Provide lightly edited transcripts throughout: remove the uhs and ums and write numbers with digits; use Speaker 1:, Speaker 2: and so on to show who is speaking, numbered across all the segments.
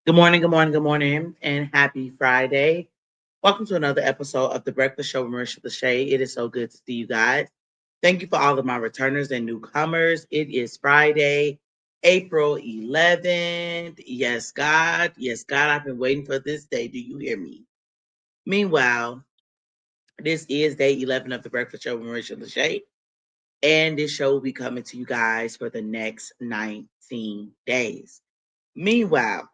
Speaker 1: Good morning, good morning, good morning, and happy Friday. Welcome to another episode of The Breakfast Show with Marisha LaShay. It is so good to see you guys. Thank you for all of my returners and newcomers. It is Friday, April 11th. Yes, God. Yes, God, I've been waiting for this day. Do you hear me? Meanwhile, this is day 11 of The Breakfast Show with Marisha LaShay, and this show will be coming to you guys for the next 19 days. Meanwhile,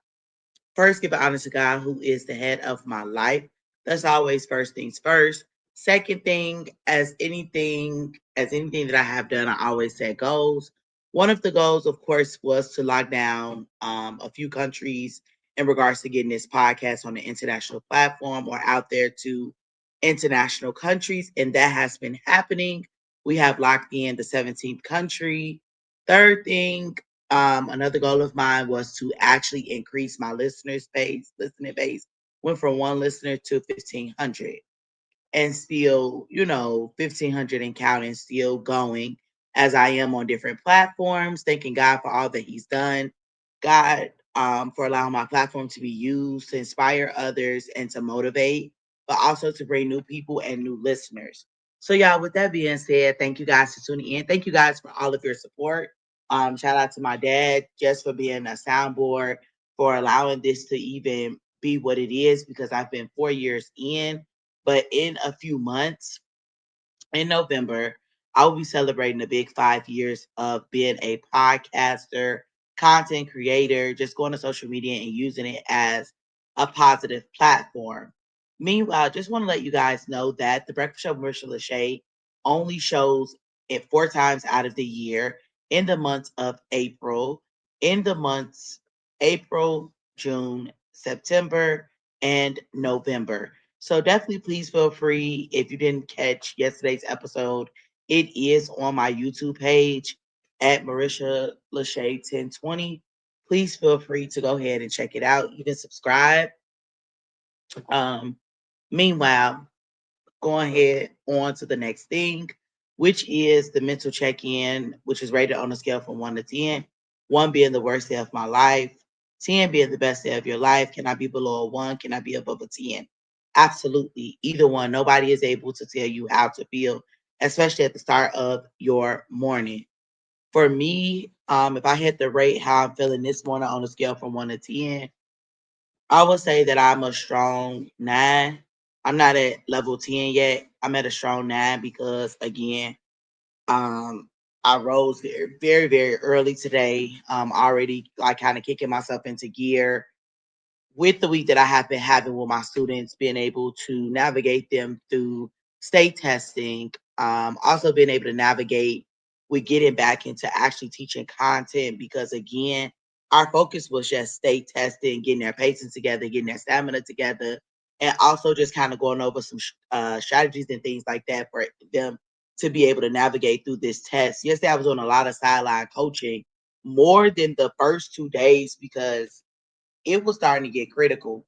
Speaker 1: first, give it honor to God, who is the head of my life. That's always first things first. Second thing, as anything that I have done, I always set goals. One of the goals, of course, was to lock down a few countries in regards to getting this podcast on the international platform or out there to international countries, and that has been happening. We have locked in the 17th country. Third thing, another goal of mine was to actually increase my listening base. Went from one listener to 1,500, and still, 1,500 and counting, still going as I am on different platforms. Thanking God for all that He's done. God, for allowing my platform to be used to inspire others and to motivate, but also to bring new people and new listeners. So, y'all, with that being said, thank you guys for tuning in. Thank you guys for all of your support. Shout out to my dad just for being a soundboard, for allowing this to even be what it is, because I've been 4 years in, but in a few months, in November, I will be celebrating the big 5 years of being a podcaster, content creator, just going to social media and using it as a positive platform. Meanwhile, just want to let you guys know that the Breakfast Show with Marisha LaShay only shows it 4 times out of the year in the months of April, in the months April, June, September, and November. So definitely please feel free, if you didn't catch yesterday's episode, it is on my YouTube page at Marisha LaShay 1020. Please feel free to go ahead and check it out. You can subscribe. Um, Meanwhile, going ahead on to the next thing, which is the mental check-in, which is rated on a scale from 1 to 10. 1 being the worst day of my life, 10 being the best day of your life. Can I be below a 1? Can I be above a 10? Absolutely. Either one. Nobody is able to tell you how to feel, especially at the start of your morning. For me, if I had to rate how I'm feeling this morning on a scale from 1 to 10, I would say that I'm a strong 9. I'm not at level 10 yet. I'm at a strong 9 because, again, um, I rose very, very, very early today. Already like kind of kicking myself into gear with the week that I have been having with my students, being able to navigate them through state testing, also being able to navigate with getting back into actually teaching content, because again, our focus was just state testing, getting their patients together, getting their stamina together, and also just kind of going over some strategies and things like that for them to be able to navigate through this test. Yesterday, I was on a lot of sideline coaching more than the first 2 days because it was starting to get critical.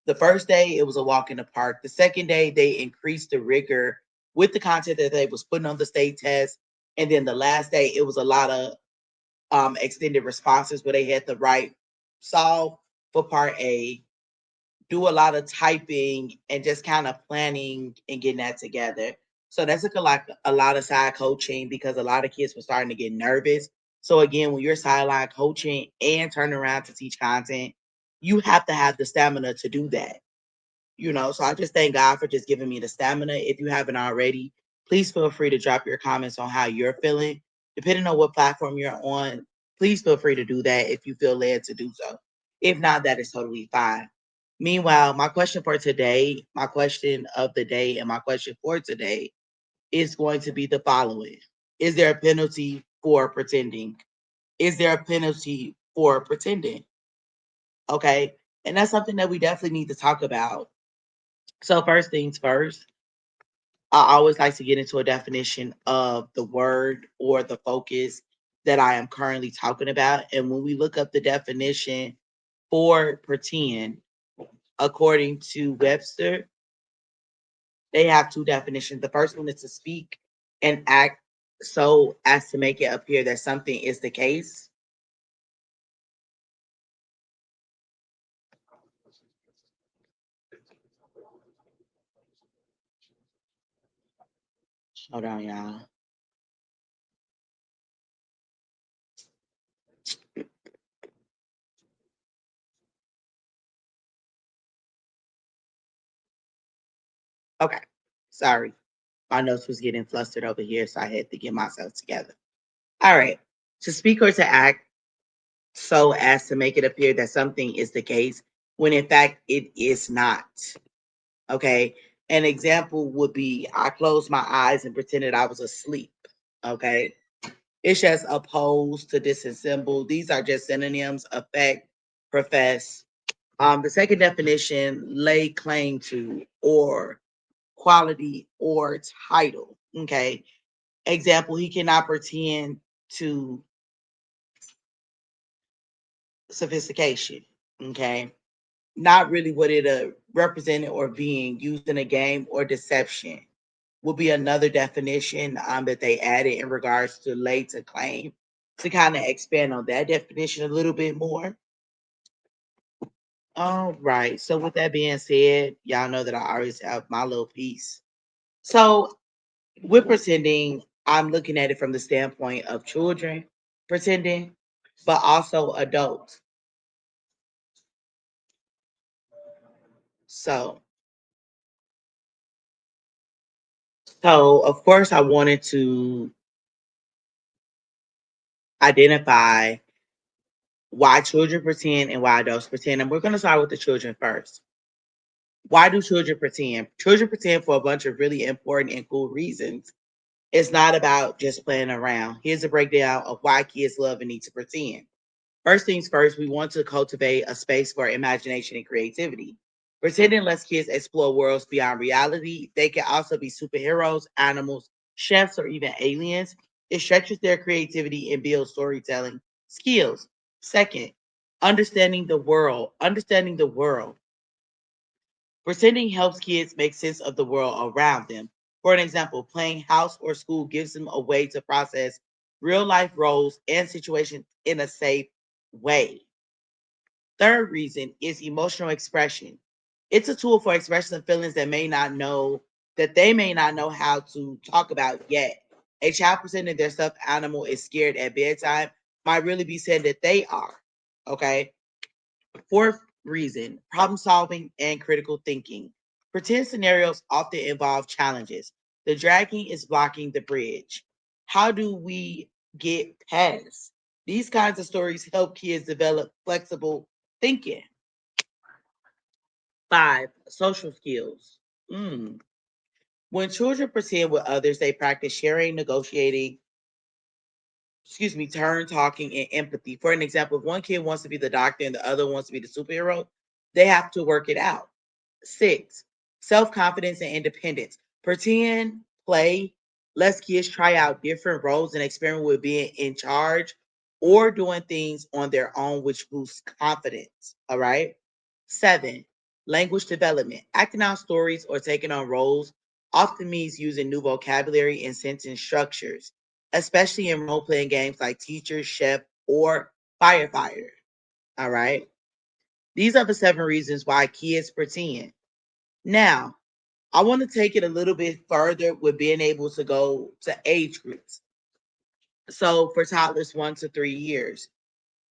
Speaker 1: The first day, it was a walk in the park. The second day, they increased the rigor with the content that they was putting on the state test. And then the last day, it was a lot of extended responses where they had to write, solve for part A, do a lot of typing, and just kind of planning and getting that together. So that's like a lot of side coaching, because a lot of kids were starting to get nervous. So again, when you're sideline coaching and turning around to teach content, you have to have the stamina to do that. So I just thank God for just giving me the stamina. If you haven't already, please feel free to drop your comments on how you're feeling. Depending on what platform you're on, please feel free to do that if you feel led to do so. If not, that is totally fine. Meanwhile, my question of the day, and my question for today is going to be the following. Is there a penalty for pretending? Is there a penalty for pretending? Okay. And that's something that we definitely need to talk about. So, first things first, I always like to get into a definition of the word or the focus that I am currently talking about. And when we look up the definition for pretend, according to Webster, they have two definitions. The first one is to speak and act so as to make it appear that something is the case. Hold on, y'all. Okay. Sorry. My notes was getting flustered over here, so I had to get myself together. All right. To speak or to act so as to make it appear that something is the case when in fact it is not. Okay. An example would be I closed my eyes and pretended I was asleep. Okay. It's just opposed to disassemble. These are just synonyms, affect, profess. The second definition, lay claim to, or quality or title. Okay. Example, he cannot pretend to sophistication. Okay. Not really what it represented or being used in a game or deception will be another definition that they added in regards to lay to claim to kind of expand on that definition a little bit more. All right. So with that being said, y'all know that I always have my little piece. So with pretending, I'm looking at it from the standpoint of children pretending, but also adults. So, so of course, I wanted to identify why children pretend and why adults pretend. And we're going to start with the children first. Why do children pretend? Children pretend for a bunch of really important and cool reasons. It's not about just playing around. Here's a breakdown of why kids love and need to pretend. First things first, we want to cultivate a space for imagination and creativity. Pretending lets kids explore worlds beyond reality. They can also be superheroes, animals, chefs, or even aliens. It stretches their creativity and builds storytelling skills. Second, understanding the world. Understanding the world. Pretending helps kids make sense of the world around them. For an example, playing house or school gives them a way to process real life roles and situations in a safe way. Third reason is emotional expression. It's a tool for expressing feelings that they may not know how to talk about yet. A child pretending their stuffed animal is scared at bedtime might really be saying that they are. Okay. Fourth reason, problem solving and critical thinking. Pretend scenarios often involve challenges. The dragging is blocking the bridge. How do we get past? These kinds of stories help kids develop flexible thinking. Five, social skills. Mm. When children pretend with others, they practice sharing, negotiating, turn talking and empathy. For an example, if one kid wants to be the doctor and the other wants to be the superhero, they have to work it out. Six, self confidence and independence. Pretend, play, lets kids try out different roles and experiment with being in charge or doing things on their own, which boosts confidence. All right. Seven, language development. Acting out stories or taking on roles often means using new vocabulary and sentence structures, especially in role playing games like teacher, chef, or firefighter. All right. These are the seven reasons why kids pretend. Now, I want to take it a little bit further with being able to go to age groups. So, for toddlers 1 to 3 years,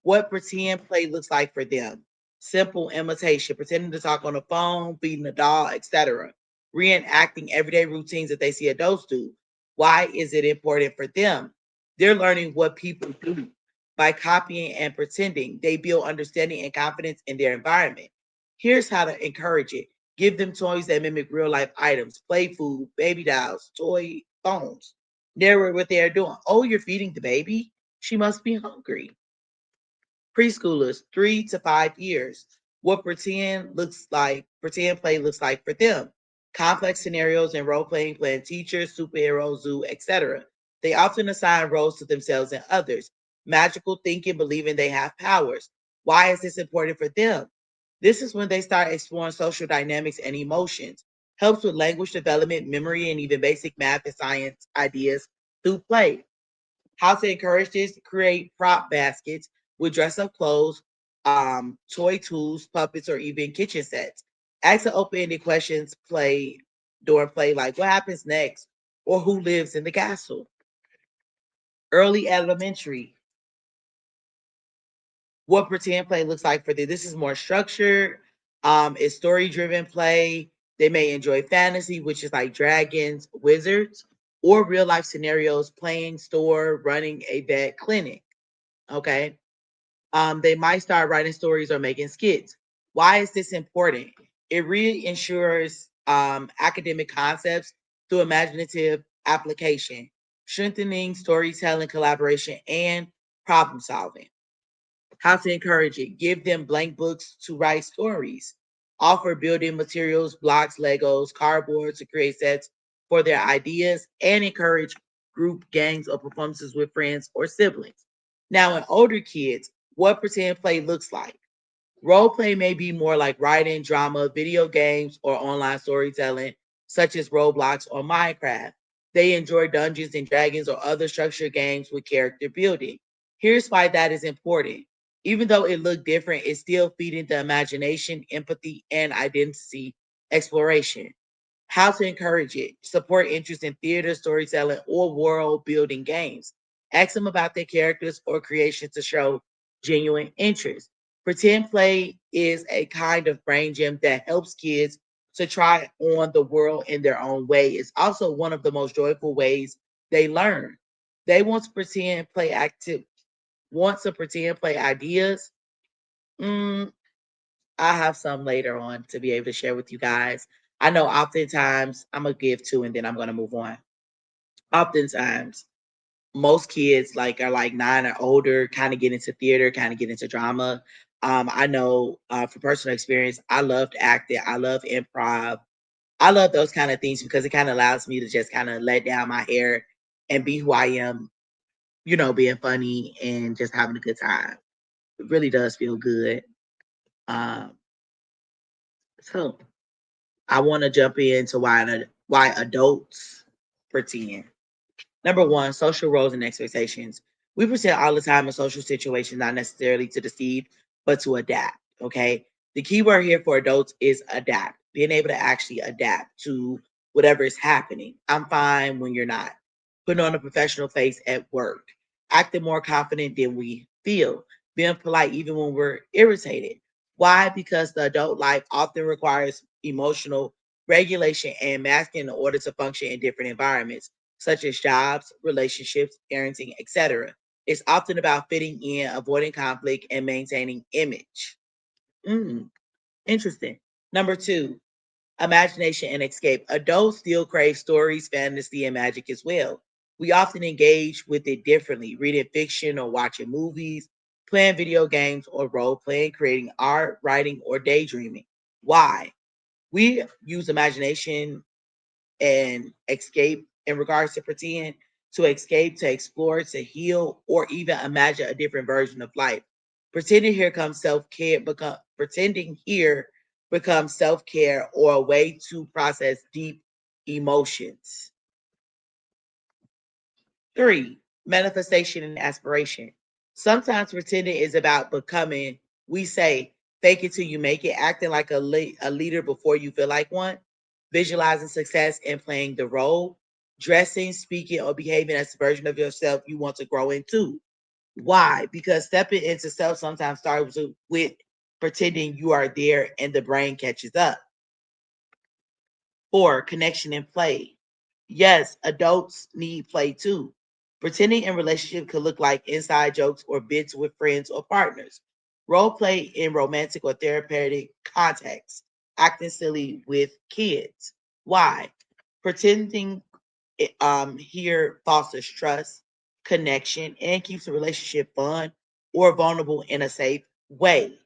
Speaker 1: what pretend play looks like for them. Simple imitation, pretending to talk on the phone, feeding a doll, etc. Reenacting everyday routines that they see adults do. Why is it important for them? They're learning what people do. By copying and pretending, they build understanding and confidence in their environment. Here's how to encourage it. Give them toys that mimic real life items, play food, baby dolls, toy phones. Narrate what they are doing. Oh, you're feeding the baby? She must be hungry. Preschoolers 3 to 5 years. What pretend play looks like for them. Complex scenarios and role playing teachers, superheroes, zoo, etc. They often assign roles to themselves and others. Magical thinking, believing they have powers. Why is this important for them? This is when they start exploring social dynamics and emotions. Helps with language development, memory, and even basic math and science ideas through play. How to encourage this? Create prop baskets with dress up clothes, toy tools, puppets, or even kitchen sets. Ask open ended questions, play during play, like what happens next? or who lives in the castle. Early elementary, what pretend play looks like for them. This is more structured. It's story driven play. They may enjoy fantasy, which is like dragons, wizards, or real life scenarios, playing store, running a vet clinic. Okay. They might start writing stories or making skits. Why is this important? It really ensures academic concepts through imaginative application, strengthening storytelling, collaboration, and problem solving. How to encourage it: give them blank books to write stories, offer building materials, blocks, Legos, cardboard to create sets for their ideas, and encourage group games or performances with friends or siblings. Now, in older kids, what pretend play looks like. Role play may be more like writing, drama, video games, or online storytelling, such as Roblox or Minecraft. They enjoy Dungeons and Dragons or other structured games with character building. Here's why that is important. Even though it looked different, it's still feeding the imagination, empathy, and identity exploration. How to encourage it: support interest in theater, storytelling, or world building games. Ask them about their characters or creations to show genuine interest. Pretend play is a kind of brain gym that helps kids to try on the world in their own way. It's also one of the most joyful ways they learn. They want to pretend play active, want to pretend play ideas. Mm, I have some later on to be able to share with you guys. I know oftentimes I'm gonna give two and then I'm gonna move on. Oftentimes, most kids like are like 9 or older, kind of get into theater, kind of get into drama. I know from personal experience, I loved acting. I love improv. I love those kind of things because it kind of allows me to just kind of let down my hair and be who I am, being funny and just having a good time. It really does feel good. Um, so I want to jump into why adults pretend. Number one, social roles and expectations. We pretend all the time in social situations, not necessarily to deceive, but to adapt. Okay. The key word here for adults is adapt, being able to actually adapt to whatever is happening. I'm fine when you're not. Putting on a professional face at work, acting more confident than we feel, being polite even when we're irritated. Why? Because the adult life often requires emotional regulation and masking in order to function in different environments such as jobs, relationships, parenting, etc. It's often about fitting in, avoiding conflict, and maintaining image. Mm, interesting. Number two, imagination and escape. Adults still crave stories, fantasy, and magic as well. We often engage with it differently, reading fiction or watching movies, playing video games or role playing, creating art, writing, or daydreaming. Why? We use imagination and escape in regards to pretend, to escape, to explore, to heal, or even imagine a different version of life. Pretending here comes self-care, become pretending here becomes self-care or a way to process deep emotions. Three, manifestation and aspiration. Sometimes pretending is about becoming. We say, fake it till you make it, acting like a leader before you feel like one, visualizing success and playing the role, dressing, speaking, or behaving as the version of yourself you want to grow into. Why? Because stepping into self sometimes starts with pretending you are there and the brain catches up. Four, connection and play. Yes, adults need play too. Pretending in relationship could look like inside jokes or bits with friends or partners. Role play in romantic or therapeutic contexts. Acting silly with kids. Why? Pretending here fosters trust, connection, and keeps the relationship fun or vulnerable in a safe way.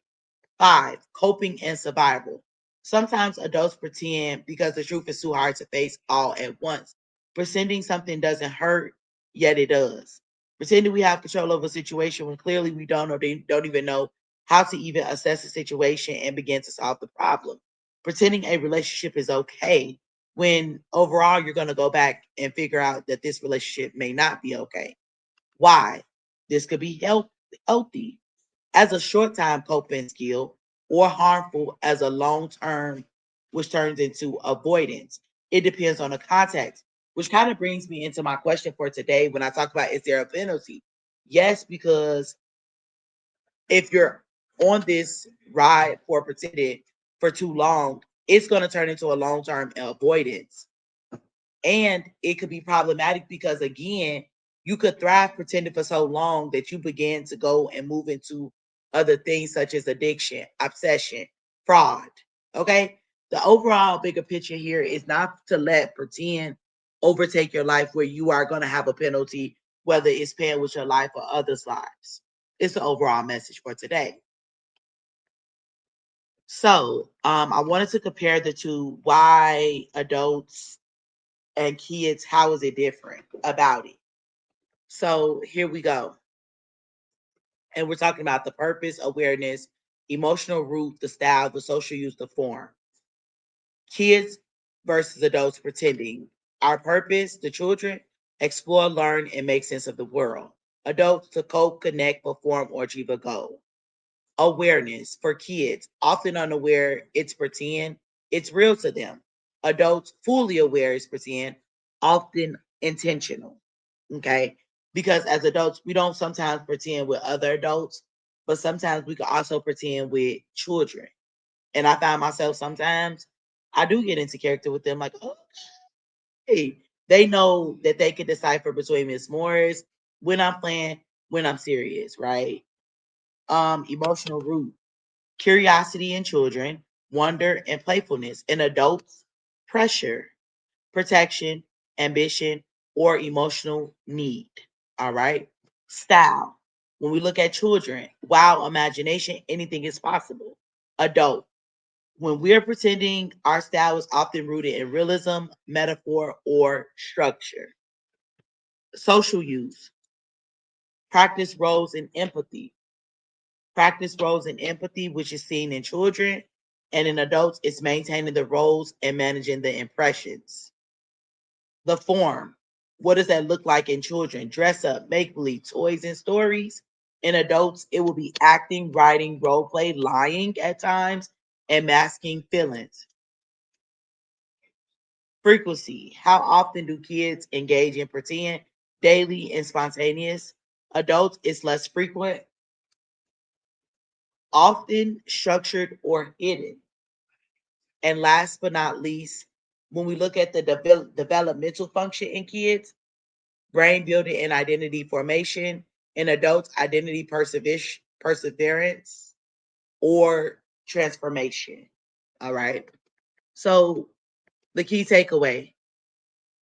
Speaker 1: Five, coping and survival. Sometimes adults pretend because the truth is too hard to face all at once. Pretending something doesn't hurt, yet it does. Pretending we have control over a situation when clearly we don't, or they don't even know how to even assess the situation and begin to solve the problem. Pretending a relationship is okay when overall you're going to go back and figure out that this relationship may not be okay. Why? This could be healthy as a short time coping skill or harmful as a long term, which turns into avoidance. It depends on the context. which kind of brings me into my question for today when I talk about is there a penalty? Yes, because if you're on this ride for pretending for too long, it's going to turn into a long term avoidance. And it could be problematic because, again, you could thrive pretending for so long that you begin to go and move into other things such as addiction, obsession, fraud. Okay. The overall bigger picture here is not to let pretend overtake your life where you are going to have a penalty, whether it's paying with your life or others' lives. It's the overall message for today. So I wanted to compare the two, why adults and kids, how is it different about it? So here we go. And we're talking about the purpose, awareness, emotional root, the style, the social use, the form. Kids versus adults pretending. Our purpose, the children, explore, learn, and make sense of the world. Adults to cope, connect, perform, or achieve a goal. Awareness for kids, often unaware it's pretend, it's real to them. Adults fully aware it's pretend, often intentional. Okay. Because as adults, we don't sometimes pretend with other adults, but sometimes we can also pretend with children. And I find myself sometimes I do get into character with them, like, oh, hey, they know that they can decipher between Miss Morris when I'm playing, when I'm serious, right? Emotional root, curiosity in children, wonder and playfulness in adults, pressure, protection, ambition, or emotional need. All right. Style. When we look at children, wow, imagination, anything is possible. Adult. When we're pretending, our style is often rooted in realism, metaphor, or structure. Social use. Practice roles in empathy. Practice roles in empathy, which is seen in children, and in adults, it's maintaining the roles and managing the impressions. The form. What does that look like in children? Dress up, make believe, toys and stories. In adults, it will be acting, writing, role play, lying at times, and masking feelings. Frequency. How often do kids engage in pretend? Daily and spontaneous. Adults, it's less frequent, often structured or hidden. And last but not least, when we look at the developmental function in kids, brain building and identity formation. In adults, identity perseverance or transformation. All right. So the key takeaway,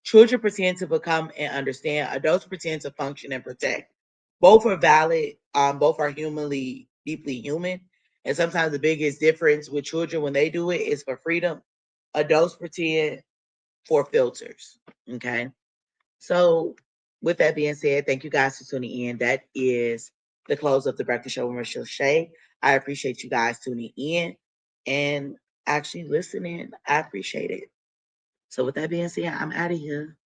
Speaker 1: children pretend to become and understand, adults pretend to function and protect. Both are valid, both are humanly, deeply human. And sometimes the biggest difference with children when they do it is for freedom. Adults pretend for filters. Okay. So, with that being said, thank you guys for tuning in. That is the close of the Breakfast Show with Marisha LaShay. I appreciate you guys tuning in and actually listening. I appreciate it. So, with that being said, I'm out of here.